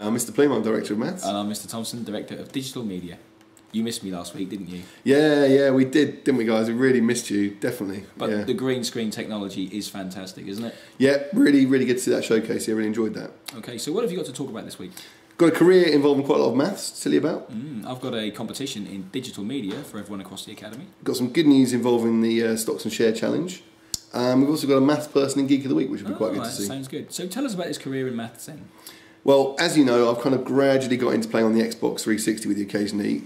I'm Mr. Plume, I'm Director of Maths. And I'm Mr. Thompson, Director of Digital Media. You missed me last week, didn't you? Yeah, we did, didn't we, guys? We really missed you, definitely. But the green screen technology is fantastic, isn't it? Yeah, really good to see that showcase. I really enjoyed that. Okay, so what have you got to talk about this week? Got a career involving quite a lot of maths to tell you about. I've got a competition in digital media for everyone across the academy. Got some good news involving the Stocks and Share Challenge. We've also got a maths person in Geek of the Week, which will be quite good to see. Sounds good. So tell us about his career in maths then. Well, as you know, I've kind of gradually got into playing on the Xbox 360 with you occasionally.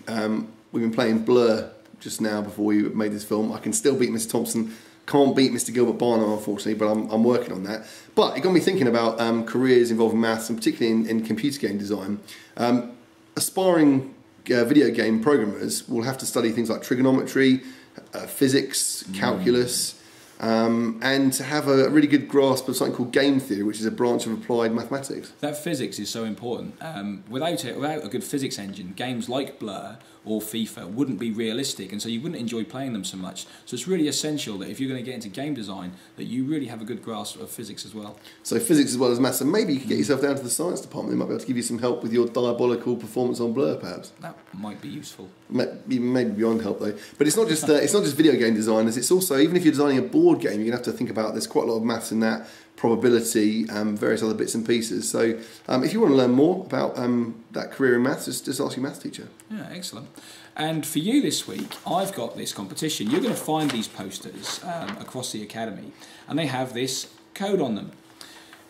We've been playing Blur just now before we made this film. I can still beat Mr. Thompson, can't beat Mr. Gilbert Barnum, unfortunately, but I'm working on that. But it got me thinking about careers involving maths, and particularly in computer game design. Aspiring video game programmers will have to study things like trigonometry, physics, calculus, and to have a really good grasp of something called game theory, which is a branch of applied mathematics. That physics is so important. Without a good physics engine, games like Blur or FIFA wouldn't be realistic, and so you wouldn't enjoy playing them so much. So it's really essential that if you're going to get into game design, that you really have a good grasp of physics as well. So physics as well as maths, and maybe you could get yourself down to the science department. They might be able to give you some help with your diabolical performance on Blur, perhaps. That might be useful. Maybe beyond help though. But it's not just video game designers. It's also, even if you're designing a board game, you're going to have to think about, there's quite a lot of maths in that, probability, various other bits and pieces. So if you want to learn more about that career in maths, just ask your maths teacher. Yeah, excellent. And for you this week, I've got this competition. You're going to find these posters across the academy, and they have this code on them.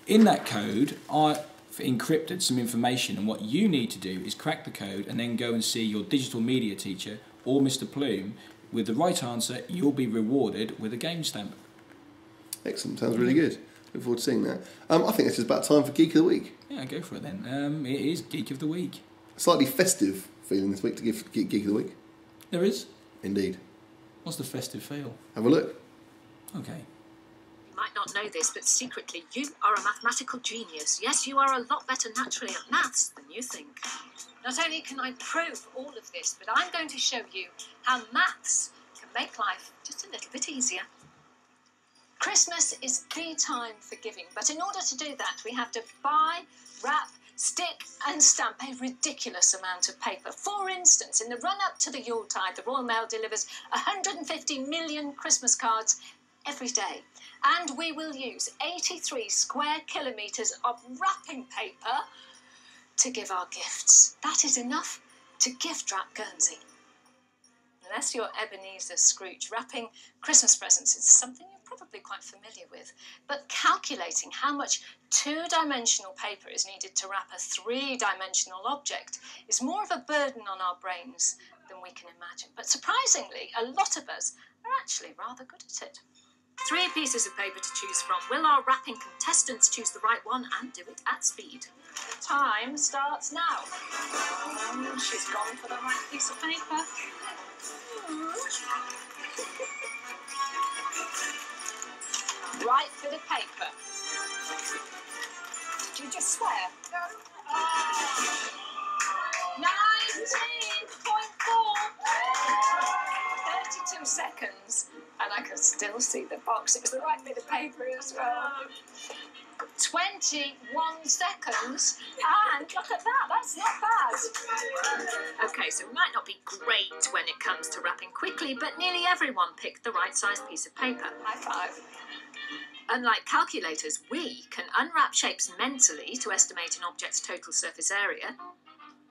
In that code, I've encrypted some information, and what you need to do is crack the code and then go and see your digital media teacher or Mr. Plume. With the right answer, you'll be rewarded with a game stamp. Excellent, sounds really good. Look forward to seeing that. I think it's just about time for Geek of the Week. Yeah, go for it then. It is Geek of the Week. Slightly festive feeling this week to give Geek of the Week. There is? Indeed. What's the festive feel? Have a look. Okay. You might not know this, but secretly you are a mathematical genius. Yes, you are a lot better naturally at maths than you think. Not only can I prove all of this, but I'm going to show you how maths can make life just a little bit easier. Christmas is the time for giving, but in order to do that, we have to buy, wrap, stick and stamp a ridiculous amount of paper. For instance, in the run-up to the Yuletide, the Royal Mail delivers 150 million Christmas cards every day. And we will use 83 square kilometres of wrapping paper to give our gifts. That is enough to gift wrap Guernsey. Unless you're Ebenezer Scrooge, wrapping Christmas presents is something you're probably quite familiar with. But calculating how much two-dimensional paper is needed to wrap a three-dimensional object is more of a burden on our brains than we can imagine. But surprisingly, a lot of us are actually rather good at it. 3 pieces of paper to choose from. Will our wrapping contestants choose the right one and do it at speed? Time starts now. She's gone for the right piece of paper. Right bit of paper. Did you just swear? No. 19.4. 32 seconds. And I can still see the box. It was the right bit of paper as well. 21 seconds. And look at that. That's not bad. Okay, so we might not be great when it comes to wrapping quickly, but nearly everyone picked the right size piece of paper. High five. Unlike calculators, we can unwrap shapes mentally to estimate an object's total surface area.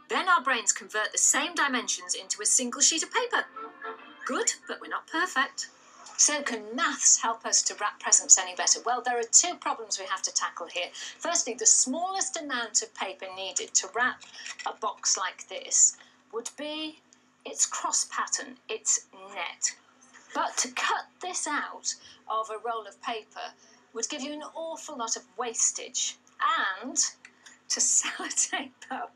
Then our brains convert the same dimensions into a single sheet of paper. Good, but we're not perfect. So can maths help us to wrap presents any better? Well, there are 2 problems we have to tackle here. Firstly, the smallest amount of paper needed to wrap a box like this would be its cross pattern, its net. But to cut this out of a roll of paper would give you an awful lot of wastage, and to sellotape up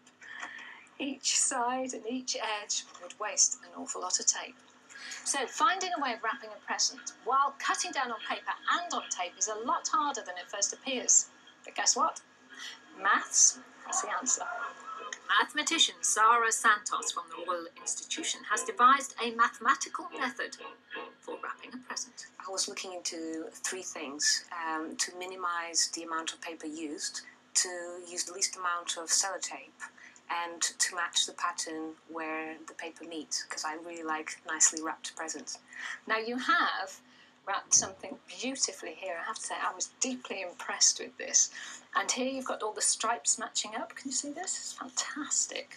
each side and each edge would waste an awful lot of tape. So finding a way of wrapping a present while cutting down on paper and on tape is a lot harder than it first appears. But guess what? Maths is the answer. Mathematician Sarah Santos from the Royal Institution has devised a mathematical method for wrapping a present. I was looking into 3 things: to minimize the amount of paper used, to use the least amount of sellotape and to match the pattern where the paper meets, because I really like nicely wrapped presents. Now you have wrapped something beautifully here. I have to say I was deeply impressed with this. And here you've got all the stripes matching up. Can you see this? It's fantastic.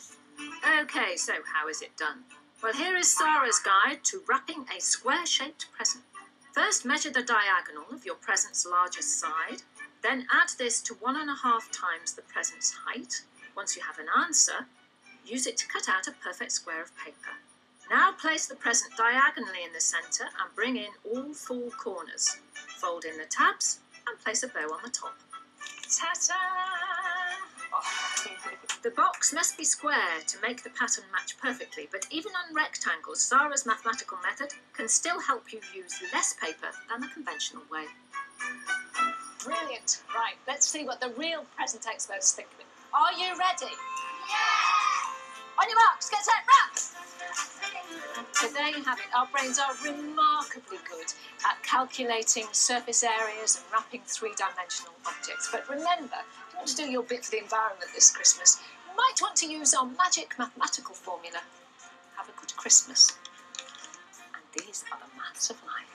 Okay, so how is it done? Well, here is Sarah's guide to wrapping a square-shaped present. First, measure the diagonal of your present's largest side. Then add this to 1.5 times the present's height. Once you have an answer, use it to cut out a perfect square of paper. Now place the present diagonally in the centre and bring in all 4 corners. Fold in the tabs and place a bow on the top. Ta-ta! Oh. The box must be square to make the pattern match perfectly, but even on rectangles, Sarah's mathematical method can still help you use less paper than the conventional way. Brilliant. Right, let's see what the real present experts think of it. Are you ready? Yeah! On your marks, get set, wrap! So there you have it. Our brains are remarkably good at calculating surface areas and wrapping 3-dimensional objects. But remember, if you want to do your bit for the environment this Christmas, you might want to use our magic mathematical formula. Have a good Christmas. And these are the maths of life.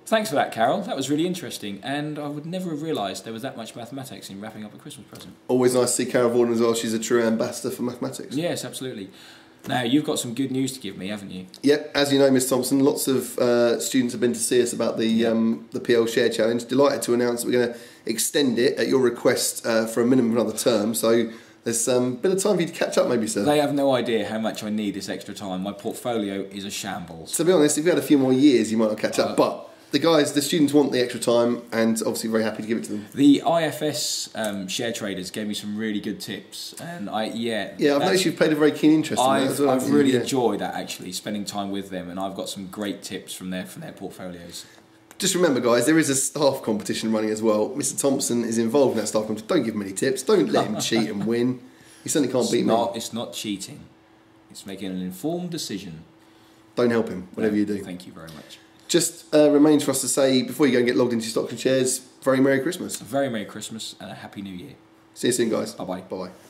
Thanks for that, Carol. That was really interesting, and I would never have realised there was that much mathematics in wrapping up a Christmas present. Always nice to see Carol Vorderman as well. She's a true ambassador for mathematics. Yes, absolutely. Now, you've got some good news to give me, haven't you? Yep, as you know, Miss Thompson, lots of students have been to see us about the PL Share Challenge. Delighted to announce that we're going to extend it at your request for a minimum of another term. So there's a bit of time for you to catch up, maybe, sir. They have no idea how much I need this extra time. My portfolio is a shambles. To be honest, if you had a few more years, you might not catch up. But the students want the extra time, and obviously very happy to give it to them. The IFS share traders gave me some really good tips, and I've noticed you've played a very keen interest in that as well. I've really enjoyed that, actually, spending time with them, and I've got some great tips from their portfolios. Just remember, guys, there is a staff competition running as well. Mr. Thompson is involved in that staff competition. Don't give him any tips. Don't let him cheat and win. He certainly can't beat me. It's not cheating. It's making an informed decision. Don't help him, whatever you do. Thank you very much. Just remains for us to say, before you go and get logged into your stocks and shares, very Merry Christmas. A very Merry Christmas and a Happy New Year. See you soon, guys. Bye-bye. Bye-bye.